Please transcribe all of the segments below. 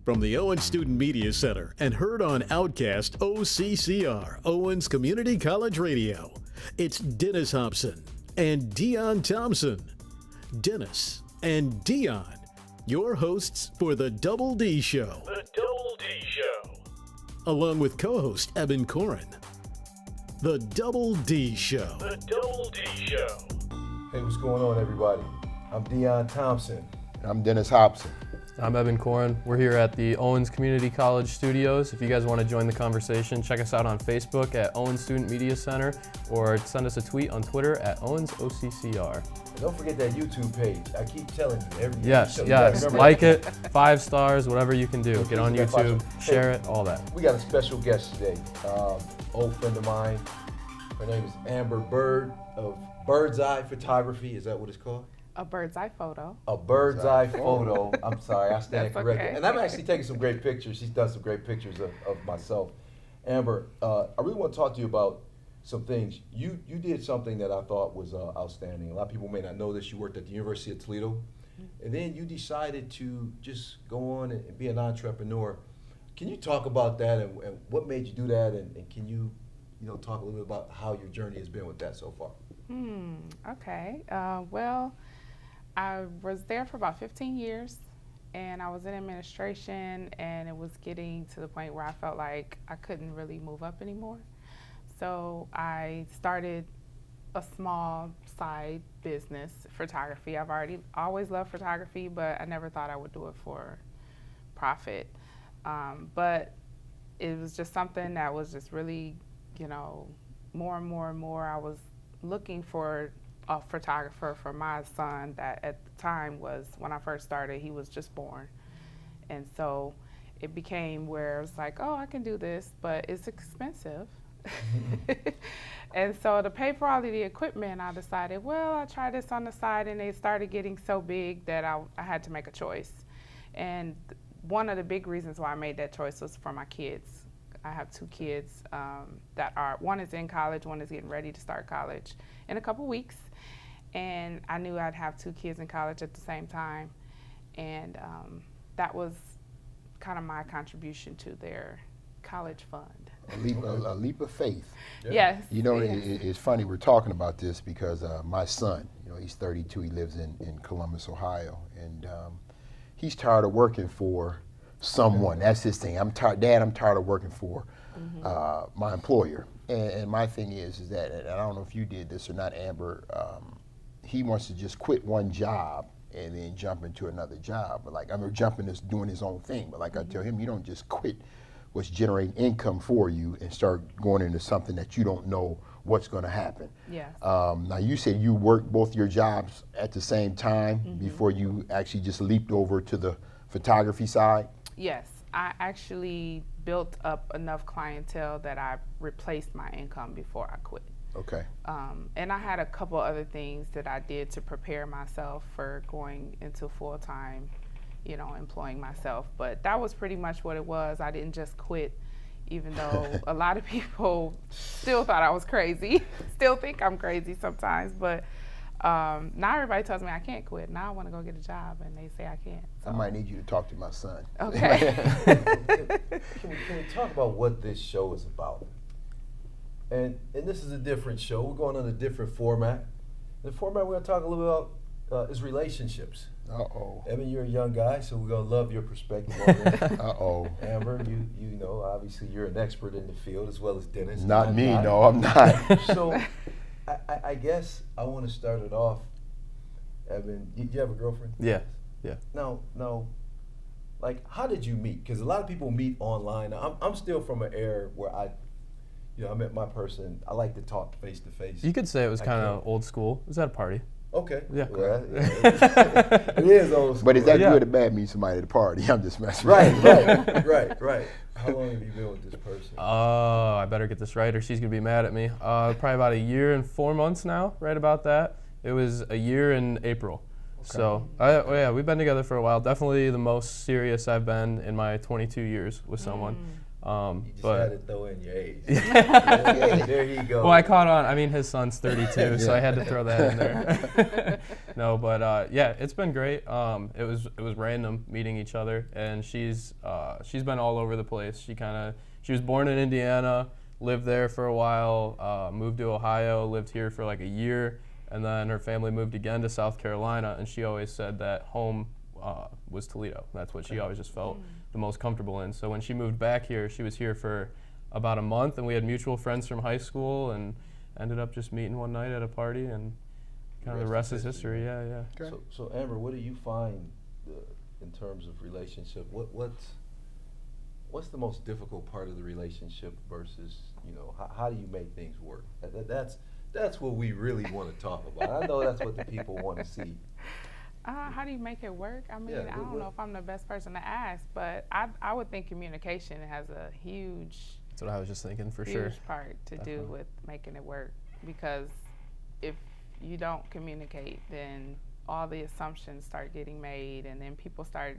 From the Owens Student Media Center and heard on Outcast OCCR, Owens Community College Radio, it's Dennis Hobson and Dion Thompson. Dennis and Dion, your hosts for The Double D Show. The Double D Show. Along with co-host Eben Corin. The Double D Show. The Double D Show. Hey, what's going on, everybody? I'm Dion Thompson. I'm Dennis Hobson. I'm Eben Corin. We're here at the Owens Community College Studios. If you guys want to join the conversation, check us out on Facebook at Owens Student Media Center or send us a tweet on Twitter at OwensOCCR. And don't forget that YouTube page. I keep telling you every Yes, show. yes. Like it, 5 stars, whatever you can do. Get on YouTube, share it, all that. We got a special guest today. Old friend of mine. Her name is Amber Byrd of Bird's Eye Photography. Is that what it's called? A bird's eye photo. A bird's eye photo. I'm sorry, I stand That's corrected. okay. And I'm actually taking some great pictures. She's done some great pictures of myself. Amber, I really want to talk to you about some things. You did something that I thought was outstanding. A lot of people may not know this. You worked at the University of Toledo. And then you decided to just go on and be an entrepreneur. Can you talk about that and what made you do that? And can you talk a little bit about how your journey has been with that so far? Okay. Well, I was there for about 15 years, and I was in administration, and it was getting to the point where I felt like I couldn't really move up anymore. So I started a small side business, photography. I've always loved photography, but I never thought I would do it for profit. But it was just something that was just really, more and more and more. I was looking for a photographer for my son that at the time was, when I first started, he was just born. And so it became where it was like, oh, I can do this, but it's expensive. And so to pay for all of the equipment, I decided, well, I'll try this on the side, and they started getting so big that I had to make a choice. And one of the big reasons why I made that choice was for my kids. I have 2 kids one is in college, one is getting ready to start college in a couple weeks. And I knew I'd have 2 kids in college at the same time. And that was kind of my contribution to their college fund. A leap of faith. Yeah. Yes. It's funny we're talking about this because my son, he's 32, he lives in Columbus, Ohio, and he's tired of working for someone. That's his thing. Dad, I'm tired of working for my employer. And my thing is that, and I don't know if you did this or not, Amber, he wants to just quit one job and then jump into another job. But doing his own thing. But like I tell him, you don't just quit what's generating income for you and start going into something that you don't know what's going to happen. Yes. Now you said you worked both your jobs at the same time before you actually just leaped over to the photography side? Yes, I actually built up enough clientele that I replaced my income before I quit. Okay. And I had a couple other things that I did to prepare myself for going into full-time, employing myself. But that was pretty much what it was. I didn't just quit, even though a lot of people still thought I was crazy, still think I'm crazy sometimes. But now everybody tells me I can't quit. Now I want to go get a job, and they say I can't. So. I might need you to talk to my son. Okay. Can we talk about what this show is about? And this is a different show. We're going on a different format. The format we're going to talk a little about is relationships. Uh-oh. Evan, you're a young guy, so we're going to love your perspective on this. Uh-oh. Amber, you know, obviously you're an expert in the field as well as Dennis. Not me, no, I'm not. So I guess I want to start it off. Evan, do you have a girlfriend? Yeah. No. Like, how did you meet? Because a lot of people meet online. I'm still from an era where I met my person. I like to talk face to face. You could say it was kind of old school. It was at a party. Okay. Yeah. Well, it is old school. But is that Yeah. good or bad meeting somebody at a party? I'm just messing Right. with How long have you been with this person? Oh, I better get this right or she's going to be mad at me. Probably about 1 year and 4 months now, right about that. It was 1 year in April. Okay. So, we've been together for a while. Definitely the most serious I've been in my 22 years with someone. You just had to throw in your age. Yeah. There you go. Well, I caught on. I mean, his son's 32, so I had to throw that in there. No, but yeah, it's been great. It was random meeting each other, and she's been all over the place. She was born in Indiana, lived there for a while, moved to Ohio, lived here for like a year, and then her family moved again to South Carolina, and she always said that home was Toledo. That's what she always just felt the most comfortable in. So when she moved back here, she was here for about a month, and we had mutual friends from high school, and ended up just meeting one night at a party, and kind of the rest is history. Yeah, yeah. Okay. So Amber, what do you find in terms of relationship? What's the most difficult part of the relationship versus, how do you make things work? That's what we really want to talk about. I know that's what the people want to see. How do you make it work? I mean, Yeah, I don't know if I'm the best person to ask, but I would think communication has a huge That's what I was just thinking, for sure. part to Definitely. do with making it work. Because if you don't communicate, then all the assumptions start getting made, and then people start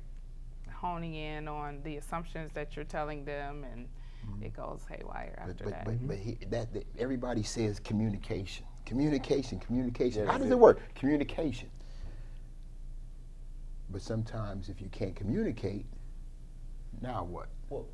honing in on the assumptions that you're telling them, and it goes haywire after that. But everybody says communication. Yeah, How does it- it work? Communication. But sometimes if you can't communicate, now what? Well,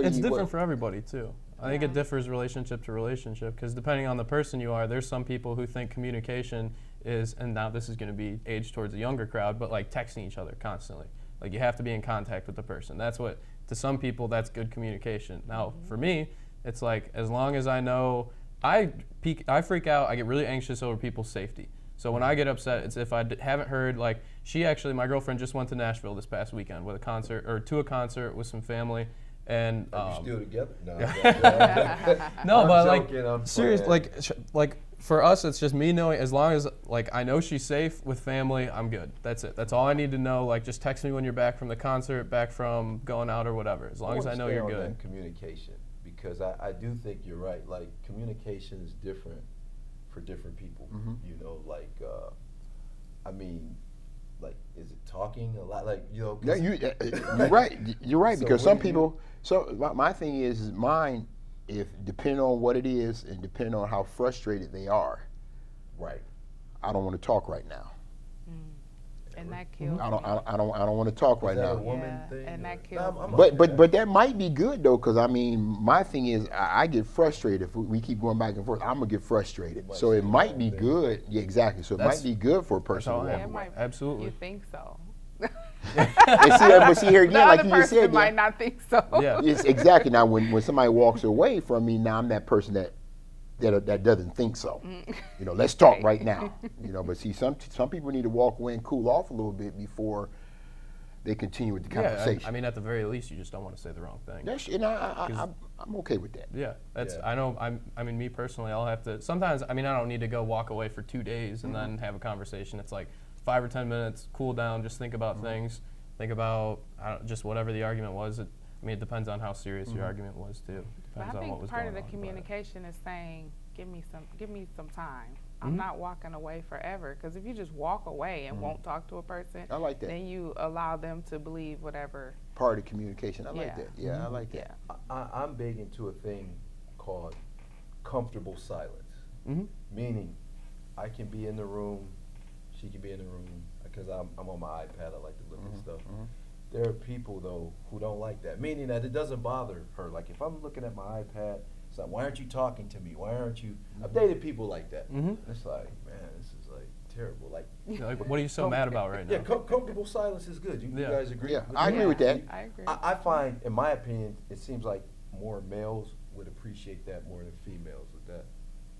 It's different for everybody too. I think it differs relationship to relationship, because depending on the person you are, there's some people who think communication is, and now this is going to be aged towards a younger crowd, but like texting each other constantly. Like you have to be in contact with the person. That's what, to some people, that's good communication. Now, for me, it's like, as long as I know, I freak out, I get really anxious over people's safety. So when I get upset, it's if I haven't heard, like, my girlfriend just went to Nashville this past weekend with to a concert with some family, and are you still together? No. no, I'm but joking, I'm like, seriously, playing. like for us, it's just me knowing, as long as like I know she's safe with family, I'm good. That's it. That's all I need to know. Like, just text me when you're back from the concert, back from going out or whatever. As long as I know you're good. That communication, because I do think you're right. Like, communication is different for different people. I mean, like, is it talking a lot? Like, No, you're right. You're right, So because what some do you- people. So my thing is mine. If depending on what it is and depending on how frustrated they are, right. I don't want to talk right now. And that kills I me. don't want to talk right Is that a now. woman Yeah, thing? and that or- kills me. But that might be good though, because I mean, my thing is I get frustrated if we keep going back and forth. I'm gonna get frustrated. might So say it the might wrong be thing. good. Yeah, exactly. So it That's- might be good for a person to how I walk am. Yeah, it away. might- Absolutely. You think so. But see here The again, like other you just person said, might not think so. Yeah. it's exactly. Now when somebody walks away from me, now I'm that person that doesn't think so. Let's talk right now. But see, some people need to walk away and cool off a little bit before they continue with the conversation. I mean, at the very least, you just don't want to say the wrong thing. That's, I'm okay with that. Yeah, that's. Yeah. I know. I mean, me personally, I'll have to. Sometimes, I mean, I don't need to go walk away for 2 days and then have a conversation. It's like 5 or 10 minutes, cool down, just think about things, think about just whatever the argument was. I mean, it depends on how serious your argument was too. But Depends I on what think was part going of the on, but- communication is saying, give me some time. I'm not walking away forever, because if you just walk away and won't talk to a person, I like that. then you allow them to believe whatever. Part of communication. I like Yeah. that. Yeah, I like that. Yeah. I'm big into a thing called comfortable silence. Mhm. Meaning, I can be in the room, she can be in the room, because I'm on my iPad, I like to look at stuff. There are people, though, who don't like that, meaning that it doesn't bother her. Like, if I'm looking at my iPad, it's like, why aren't you talking to me? Why aren't you? I've dated people like that. It's like, man, this is like terrible. Like, Like, what are you so mad about right now? yeah, comfortable silence is good. You Yeah. guys agree? Yeah, with I me? agree with that. I agree. I find, in my opinion, it seems like more males would appreciate that more than females.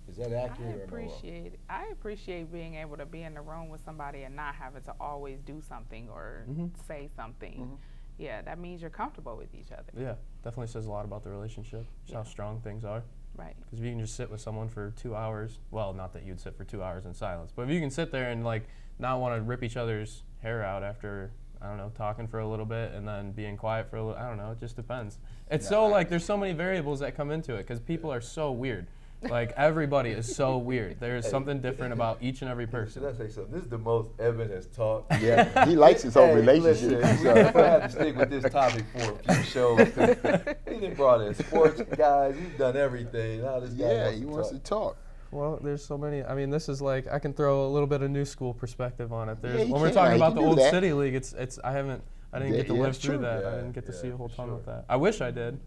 Is that accurate or no? I appreciate being able to be in the room with somebody and not having to always do something or say something. Yeah, that means you're comfortable with each other. Yeah, definitely says a lot about the relationship, just how strong things are. Right. Because if you can just sit with someone for 2 hours, well, not that you'd sit for 2 hours in silence, but if you can sit there and like not want to rip each other's hair out after, I don't know, talking for a little bit and then being quiet for a little, I don't know, it just depends. It's there's so many variables that come into it because people are so weird. Like, everybody is so weird. There's something different about each and every person. Should I say something? This is the most Evan has talked. Yeah, he likes his whole Hey, relationship. Listen, we're gonna have to stick with this topic for a few shows. 'Cause he done brought in sports guys. He's done everything. Now this guy Yeah, wants he to wants talk. to talk. Well, there's so many. I mean, this is like I can throw a little bit of new school perspective on it. There's, Yeah, you when we're can. talking You about can the do old that. city league, it's I didn't get to Yeah, live that's through true. that. I Yeah, didn't get to see a yeah, whole for ton sure. of that. I wish I did.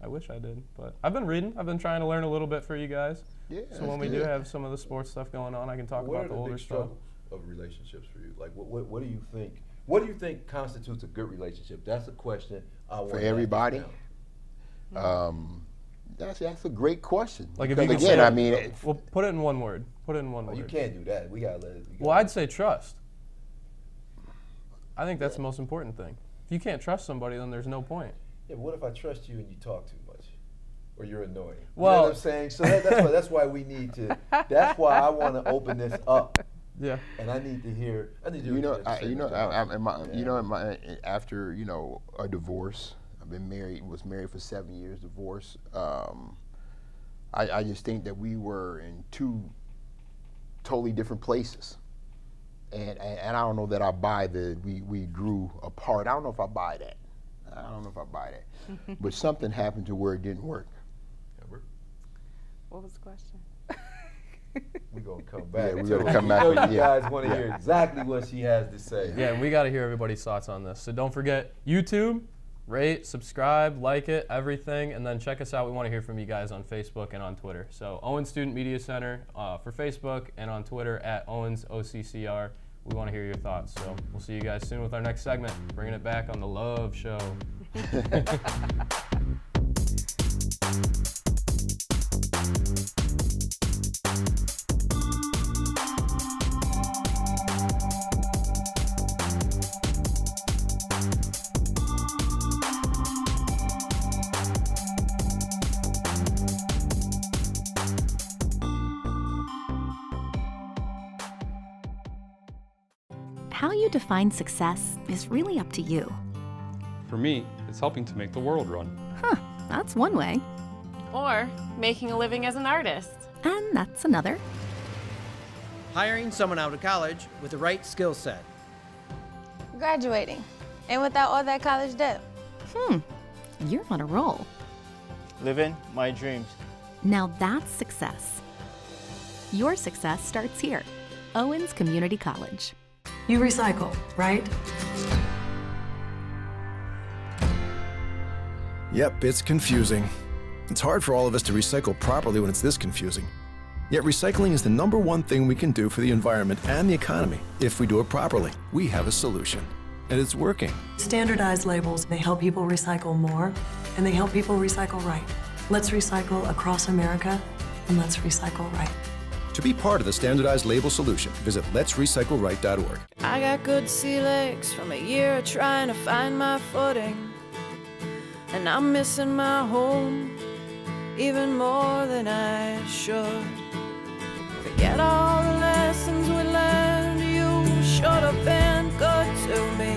But I've been reading. I've been trying to learn a little bit for you guys. Yeah, So when we do have some of the sports stuff going on, I can talk What about are the the older big stuff. struggles of relationships for you? Like, what do you think? What do you think constitutes a good relationship? That's a question I want For to ask everybody? now. That's a great question. Like if Because you can again, say, I mean, well, put it in one word. Put it in one Oh, word. you can't do that. We gotta let it. Well, I'd say trust. I think that's the most important thing. If you can't trust somebody, then there's no point. Yeah, but what if I trust you and you talk too much, or you're annoying? You know Well- what I'm saying? So that's why we need to. That's why I want to open this up, Yeah. and I need to hear. I need to. you know, hear what you say, after a divorce, I've been married. Was married for 7 years. Divorce. I just think that we were in two totally different places, and I don't know that I buy we grew apart. I don't know if I buy that. But something happened to where it didn't work. Amber, What was the question? we're gonna come back. we're to gonna it. come back You with- know you yeah. guys want to hear exactly what she has to say. Yeah, and we got to hear everybody's thoughts on this. So don't forget YouTube, rate, subscribe, like it, everything, and then check us out. We want to hear from you guys on Facebook and on Twitter. So Owens Student Media Center for Facebook and on Twitter at Owens OCCR. We want to hear your thoughts. So we'll see you guys soon with our next segment, bringing it back on the Love Show. How you define success is really up to you. For me, it's helping to make the world run. That's one way. Or making a living as an artist. And that's another. Hiring someone out of college with the right skill set. Graduating, and without all that college debt. You're on a roll. Living my dreams. Now that's success. Your success starts here. Owens Community College. You recycle, right? Yep, it's confusing. It's hard for all of us to recycle properly when it's this confusing. Yet recycling is the #1 thing we can do for the environment and the economy. If we do it properly, we have a solution. And it's working. Standardized labels, they help people recycle more, and they help people recycle right. Let's recycle across America, and let's recycle right. To be part of the standardized label solution, visit letsrecycleright.org. I got good sea legs from a year of trying to find my footing. And I'm missing my home even more than I should. Forget all the lessons we learned, you should have been good to me.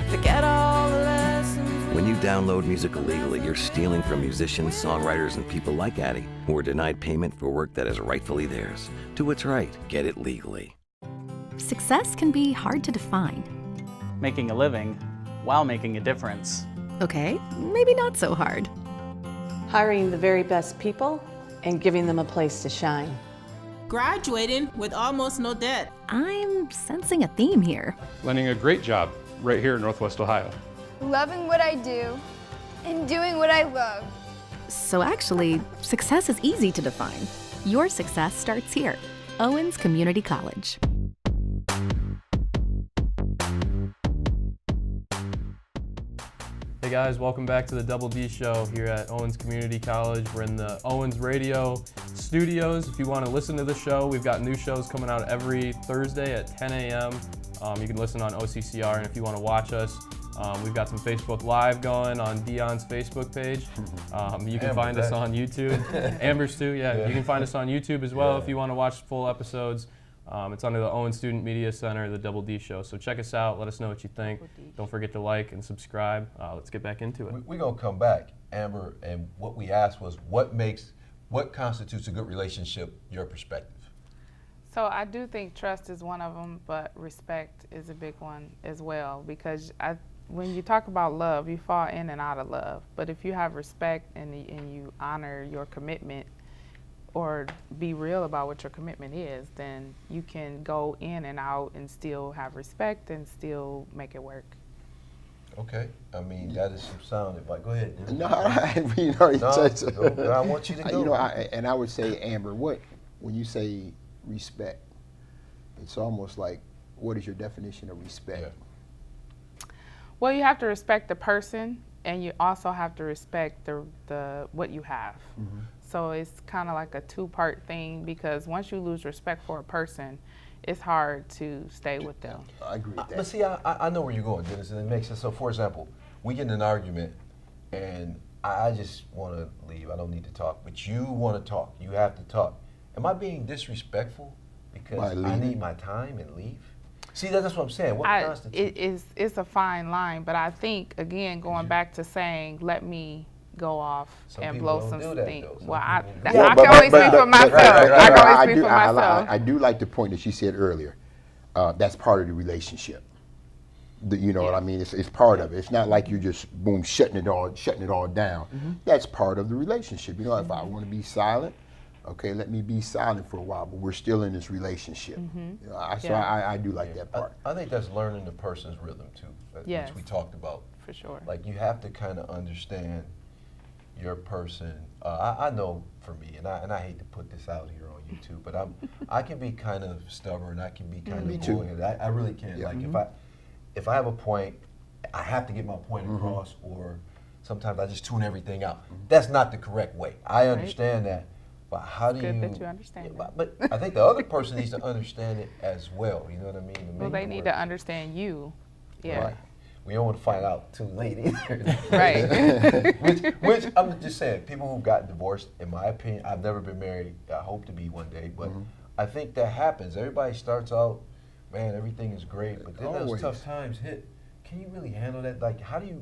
Forget all the lessons. When you download music illegally, you're stealing from musicians, songwriters, and people like Addie, who are denied payment for work that is rightfully theirs. Do what's right. Get it legally. Success can be hard to define. Making a living while making a difference. Okay, maybe not so hard. Hiring the very best people and giving them a place to shine. Graduating with almost no debt. I'm sensing a theme here. Landing a great job right here in Northwest Ohio. Loving what I do and doing what I love. So actually, success is easy to define. Your success starts here. Owens Community College. Hey guys, welcome back to the Double D Show here at Owens Community College. We're in the Owens Radio studios. If you want to listen to the show, we've got new shows coming out every Thursday at 10 a.m. You can listen on OCCR, and if you want to watch us, we've got some Facebook Live going on Dion's Facebook page. You can find us on YouTube. Amber's too, yeah. You can find us on YouTube as well if you want to watch full episodes. It's under the Owens Student Media Center, the Double D Show. So check us out. Let us know what you think. Don't forget to like and subscribe. Let's get back into it. We're going to come back, Amber, and what we asked was what constitutes a good relationship, your perspective? So I do think trust is one of them, but respect is a big one as well, because when you talk about love, you fall in and out of love. But if you have respect and you honor your commitment, or be real about what your commitment is, then you can go in and out and still have respect and still make it work. Okay, I mean, that is some sound advice. Go ahead. Dennis. No, I want you to go. You know, I would say, Amber, when you say respect, it's almost like, what is your definition of respect? Yeah. Well, you have to respect the person, and you also have to respect the what you have. Mm-hmm. So it's kind of like a two-part thing, because once you lose respect for a person, it's hard to stay with them. I agree with that. But see, I know where you're going, Dennis, and it makes sense. So, for example, we get in an argument, and I just want to leave. I don't need to talk, but you want to talk. You have to talk. Am I being disrespectful because I need my time and leave? See, that's what I'm saying. What constitutes? It's a fine line, but I think, again, going back to saying, let me go off and blow some steam. Well, I can only speak for myself. I can only speak for myself. I do like the point that she said earlier. That's part of the relationship. You know what I mean? It's part of it. It's not like you're just boom shutting it all down. Mm-hmm. That's part of the relationship. You know, if I want to be silent, okay, let me be silent for a while, but we're still in this relationship. Mm-hmm. You know, so I do like that part. I think that's learning the person's rhythm too, which we talked about. For sure. Like, you have to kind of understand your person. I know for me, and I hate to put this out here on YouTube, but I can be kind of stubborn. I can be kind of bullheaded. I really can. Yeah. Like if I have a point, I have to get my point across, or sometimes I just tune everything out. That's not the correct way. I understand that, but how do you? Good that you understand. But I think the other person needs to understand it as well. You know what I mean? Well, they need to understand you. Yeah. Right. We don't want to find out too late either. Right. which I'm just saying, people who've gotten divorced, in my opinion, I've never been married. I hope to be one day, but I think that happens. Everybody starts out, man, everything is great, but then those tough times hit. Can you really handle that? Like, how do you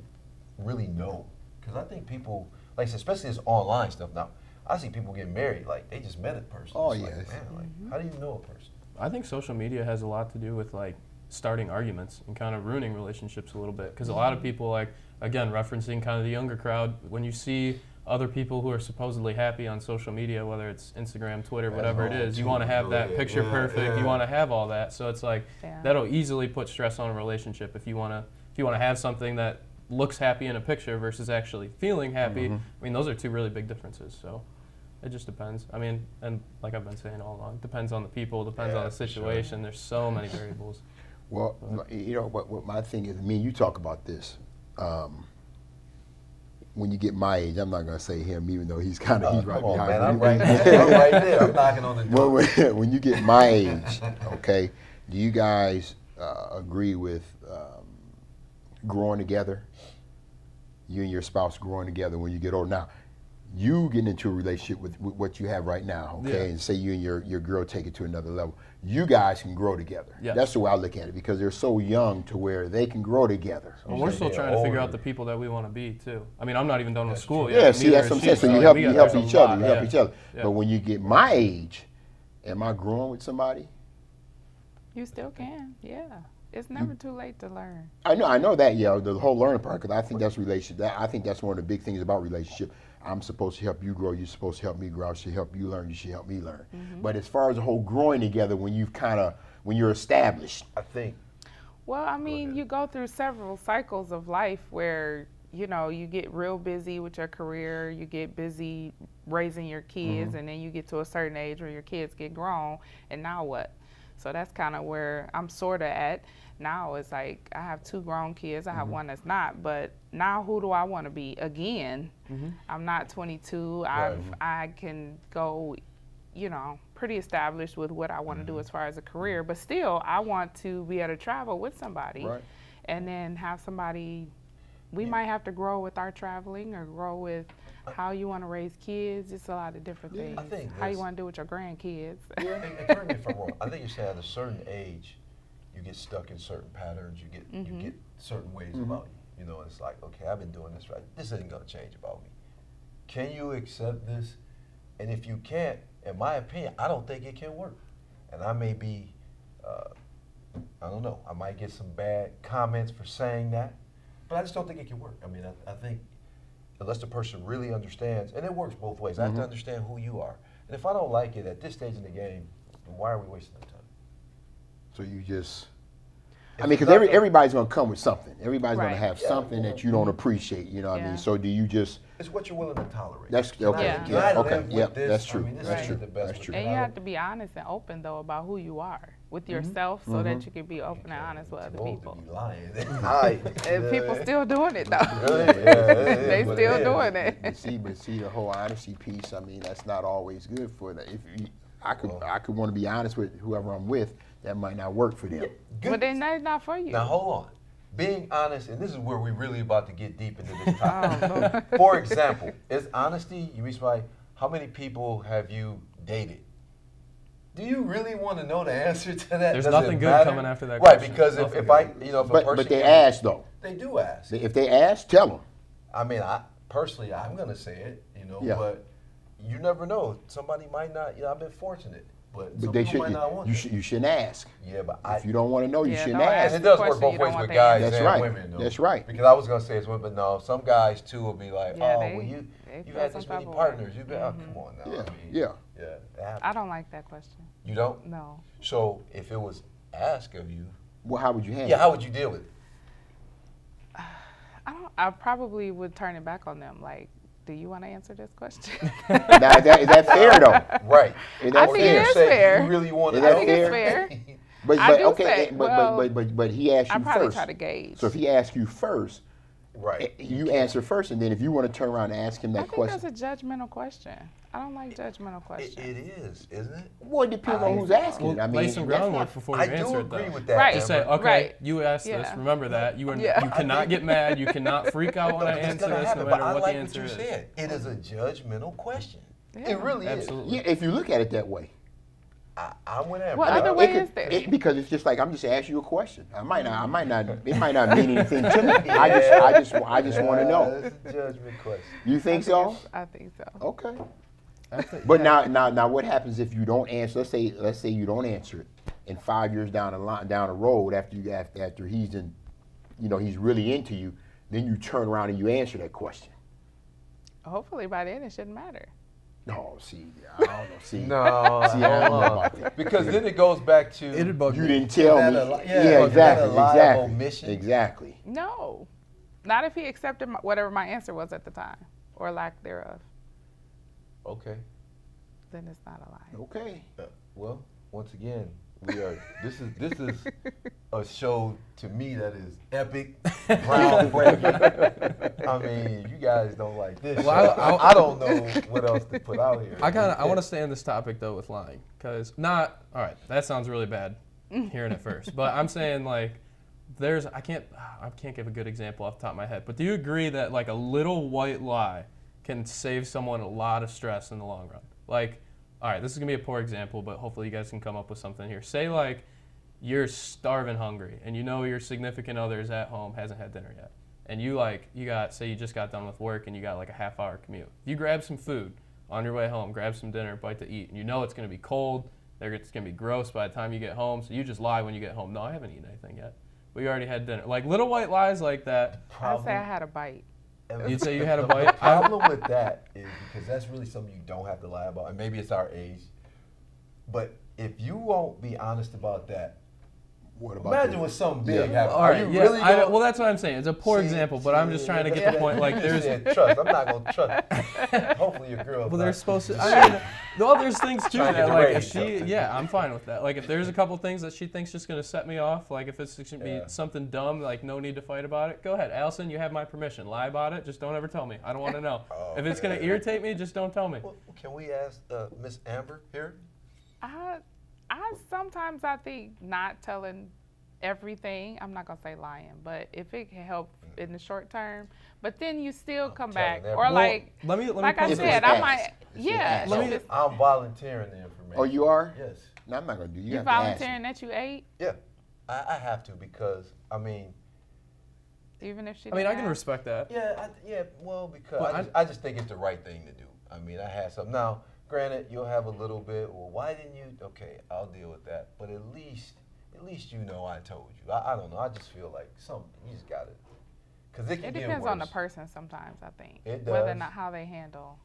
really know? Because I think people, like, especially this online stuff now, I see people getting married, like, they just met a person. Oh, it's yes. Like, man, like, how do you know a person? I think social media has a lot to do with, like, starting arguments and kind of ruining relationships a little bit, because a lot of people, like, again, referencing kind of the younger crowd, when you see other people who are supposedly happy on social media, whether it's Instagram, Twitter, whatever it is, you want to have that picture perfect, you want to have all that, so it's like that'll easily put stress on a relationship if you want to have something that looks happy in a picture versus actually feeling happy. I mean, those are two really big differences, so it just depends. I mean, and like I've been saying all along, it depends on the people, depends on the situation. Sure. There's so many variables. Well, you know, what my thing is, me and you talk about this. When you get my age, I'm not going to say him, even though he's right behind me. I'm right there. I'm knocking on the door. When you get my age, okay, do you guys agree with growing together? You and your spouse growing together when you get older. Now, you get into a relationship with what you have right now, okay, and say you and your girl take it to another level. You guys can grow together. Yes. That's the way I look at it, because they're so young to where they can grow together. Well, we're still trying to figure out the people that we want to be too. I mean, I'm not even done with school yet. Yeah, see, that's what I'm saying. So you help each other. You help each other. Yeah. But when you get my age, am I growing with somebody? You still can, yeah. It's never too late to learn. I know that, yeah, the whole learning part, because I think that's I think that's one of the big things about relationship. I'm supposed to help you grow. You're supposed to help me grow. I should help you learn. You should help me learn. But as far as the whole growing together, when you're established, I think. Well, I mean, you go through several cycles of life where, you know, you get real busy with your career, you get busy raising your kids, and then you get to a certain age where your kids get grown, and now what? So that's kind of where I'm sort of at. Now it's like I have 2 grown kids. I have one that's not, but now who do I want to be again? I'm not 22. I can go, you know, pretty established with what I want to do as far as a career, but still I want to be able to travel with somebody and then have somebody. We might have to grow with our traveling or grow with how you want to raise kids. It's a lot of different things. I think how you want to do with your grandkids. And correct me if I'm wrong. I think you said at a certain age, you get stuck in certain patterns. You get certain ways about you. You know, it's like, okay, I've been doing this right. This isn't going to change about me. Can you accept this? And if you can't, in my opinion, I don't think it can work. And I may be, I don't know, I might get some bad comments for saying that, but I just don't think it can work. I mean, I think unless the person really understands, and it works both ways. I have to understand who you are. And if I don't like it at this stage in the game, then why are we wasting our time? So you just, I mean, because everybody's going to come with something. Everybody's going to have something that you don't appreciate, you know what I mean? So do you just... It's what you're willing to tolerate. That's okay. That's true. That's true. That's true. And you have to be honest and open though about who you are with yourself, so that you can be open and honest with other people. To be lying. And people still doing it though. They still doing it. But see the whole honesty piece. I mean, that's not always good for that. If you, I could want to be honest with whoever I'm with. That might not work for them. But then that's not for you. Now hold on. Being honest, and this is where we're really about to get deep into this topic. For example, is honesty, you reach by how many people have you dated? Do you really want to know the answer to that? There's Does nothing it good matter? coming after that Right, question. because if I, you know, if a person... But they ask, though. They do ask. If they ask, tell them. I mean, personally, I'm going to say it, you know, Yeah. but you never know. Somebody might not, you know, I've been fortunate. But they should, might not want you shouldn't ask. Yeah, but if you don't want to know, you shouldn't And ask. it does work both ways with guys and women, though. That's right. Because I was gonna say it's women, but no, some guys too will be like, Yeah, well, you had this many partners. You been, come on now. Yeah, I mean, yeah. That happens. I don't like that question. You don't? No. So if it was asked of you, well, how would you handle it? Yeah, how would you deal with it? I probably would turn it back on them. Like, do you want to answer this question? Now, is that fair though? Right. I think it is fair. You really want to I think it's fair. But he asked you I probably first. try to gauge. So if he asks you first, right, you answer first, and then if you want to turn around and ask him that question, that's a judgmental question. I don't like judgmental questions. It is, isn't it? Well, it depends on who's asking. Well, I mean, lay some groundwork before you answer it, though. I do agree with that. Right. Just say, okay, you asked this. Remember that. You cannot get mad. You cannot freak out when I answer this, no matter what the answer is. Said. It is a judgmental question. Yeah. It really Absolutely. Yeah, if you look at it that way. I'm with Amber. What other way is there? Because it's just like I'm just asking you a question. It might not mean anything to me. I just want to know. It's a judgment question. You think so? I think so. Okay. But now, what happens if you don't answer? Let's say you don't answer it, and 5 years down the road after he's in, you know, he's really into you, then you turn around and you answer that question. Hopefully by then it shouldn't matter. No, see, I don't know. See, no, I don't know about that. Because then it goes back to you didn't tell me. Exactly. No, not if he accepted whatever my answer was at the time or lack thereof. Okay. Then it's not a lie. Okay. Well, once again, we are. This is a show to me that is epic, groundbreaking. I mean, you guys don't like this. Well, I don't know what else to put out here. I want to stay on this topic though with lying, because all right. That sounds really bad, hearing it first. But I'm saying like, I can't give a good example off the top of my head. But do you agree that like a little white lie can save someone a lot of stress in the long run? Like, all right, this is gonna be a poor example, but hopefully you guys can come up with something here. Say like you're starving hungry and you know your significant other is at home, hasn't had dinner yet. And you just got done with work and you got like a half-hour commute. You grab some food on your way home, grab some dinner, bite to eat, and you know it's gonna be cold, it's gonna be gross by the time you get home, so you just lie when you get home. No, I haven't eaten anything yet. We already had dinner. Like little white lies like that. I'd say I had a bite. You'd say you had a bite? The problem with that is because that's really something you don't have to lie about, and maybe it's our age. But if you won't be honest about that, imagine what something big happened. All right, well, that's what I'm saying. It's a poor example, but I'm just trying to get the point. Like, there's trust. I'm not gonna trust. Hopefully, your girl. Well, they're supposed to. I mean, there's things too that, like, if she, I'm fine with that. Like, if there's a couple things that she thinks just gonna set me off, like if it's gonna be something dumb, like no need to fight about it. Go ahead, Allison. You have my permission. Lie about it. Just don't ever tell me. I don't want to know. If it's gonna irritate me, just don't tell me. Well, can we ask Miss Amber here? Sometimes I think not telling everything, I'm not gonna say lying, but if it can help in the short term, but then you still come back, or like I said, I might, I'm volunteering the information. Oh, you are? Yes. No, I'm not gonna do. You have volunteering to ask that you ate? Yeah, I have to because I mean. Even if she. I mean, I can respect that. Yeah, well, because I just think it's the right thing to do. I mean, I had some now. Granted, you'll have a little bit. Well, why didn't you? Okay, I'll deal with that. But at least you know I told you. I don't know. I just feel like you just got it. Because it can It get depends worse. on the person sometimes, I think. It does. Whether or not how they handle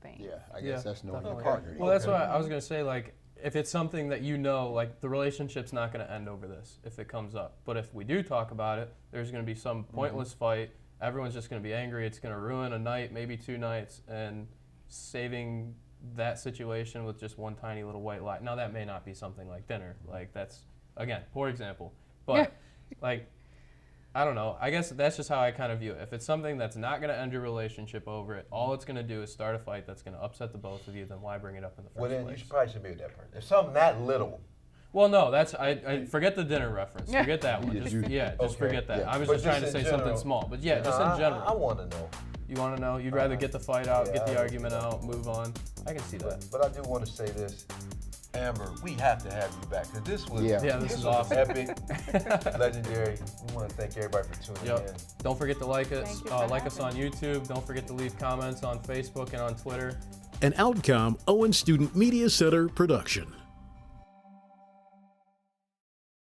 things. Yeah, I guess that's knowing your Definitely. partner. Well, that's what I was going to say. Like, if it's something that you know, like the relationship's not going to end over this if it comes up. But if we do talk about it, there's going to be some pointless fight. Everyone's just going to be angry. It's going to ruin a night, maybe 2 nights, and saving that situation with just one tiny little white lie. Now, that may not be something like dinner. Like, that's, again, poor example. But, like, I don't know. I guess that's just how I kind of view it. If it's something that's not going to end your relationship over it, all it's going to do is start a fight that's going to upset the both of you, then why bring it up in the first Well, then place? you probably should be with that person. If something that little. Well, no, that's I forget the dinner reference. Forget that one. Just forget that. I was But just trying to in say general, something small. But yeah, just in general. I want to know. You want to know? You'd rather get the fight out, get the argument out, move on. I can see that. But I do want to say this. Amber, we have to have you back because this was this is awesome. Epic, legendary. We want to thank everybody for tuning in. Don't forget to like us on YouTube. Don't forget to leave comments on Facebook and on Twitter. An Outcome Owen Student Media Center production.